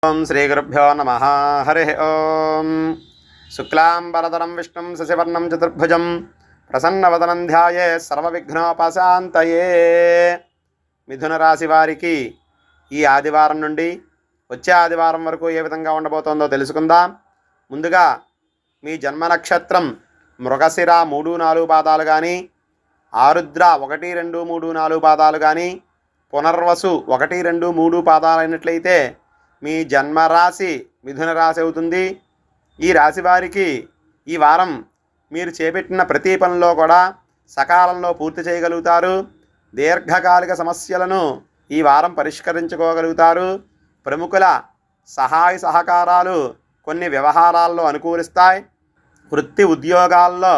ఓం శ్రీ గురుభ్యో నమః. హరి ఓం. శుక్లాంబరధరం విష్ణుం శశివర్ణం చతుర్భుజం ప్రసన్నవదనం ధ్యాయే సర్వవిఘ్నోపశాంతయే. మిథున రాశి వారికి ఈ ఆదివారం నుండి వచ్చే ఆదివారం వరకు ఏ విధంగా ఉండబోతోందో తెలుసుకుందాం. ముందుగా మీ జన్మ నక్షత్రం మృగశిర 3-4 పాదాలు కానీ, ఆరుద్ర 1, 2, 3, 4 పాదాలు కానీ, పునర్వసు 1, 2, 3 పాదాలు అయినట్లయితే మీ జన్మరాశి మిథున రాశి అవుతుంది. ఈ రాశి వారికి ఈ వారం మీరు చేపట్టిన ప్రతి పనిలో కూడా సకాలంలో పూర్తి చేయగలుగుతారు. దీర్ఘకాలిక సమస్యలను ఈ వారం పరిష్కరించుకోగలుగుతారు. ప్రముఖుల సహాయ సహకారాలు కొన్ని వ్యవహారాల్లో అనుకూలిస్తాయి. వృత్తి ఉద్యోగాల్లో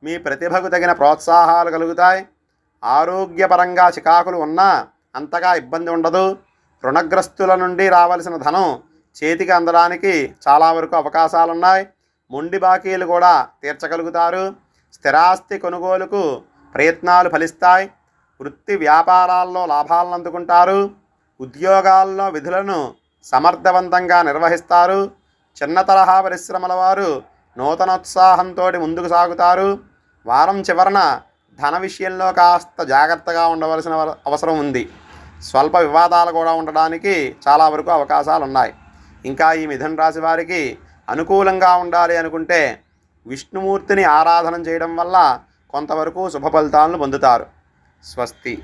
మీ ప్రతిభకు తగిన ప్రోత్సాహాలు కలుగుతాయి. ఆరోగ్యపరంగా చికాకులు ఉన్నా అంతగా ఇబ్బంది ఉండదు. రుణగ్రస్తుల నుండి రావాల్సిన ధనం చేతికి అందడానికి చాలా వరకు అవకాశాలున్నాయి. మొండి బాకీలు కూడా తీర్చగలుగుతారు. స్థిరాస్తి కొనుగోలుకు ప్రయత్నాలు ఫలిస్తాయి. వృత్తి వ్యాపారాల్లో లాభాలను అందుకుంటారు. ఉద్యోగాల్లో విధులను సమర్థవంతంగా నిర్వహిస్తారు. చిన్న తరహా పరిశ్రమల వారు నూతనోత్సాహంతో ముందుకు సాగుతారు. వారం చివరన ధన విషయంలో కాస్త జాగ్రత్తగా ఉండవలసిన అవసరం ఉంది. స్వల్ప వివాదాలు కూడా ఉండడానికి చాలా వరకు అవకాశాలు ఉన్నాయి. ఇంకా ఈ మిథున రాశి వారికి అనుకూలంగా ఉండాలి అనుకుంటే విష్ణుమూర్తిని ఆరాధన చేయడం వల్ల కొంతవరకు శుభ ఫలితాలను పొందుతారు. స్వస్తి.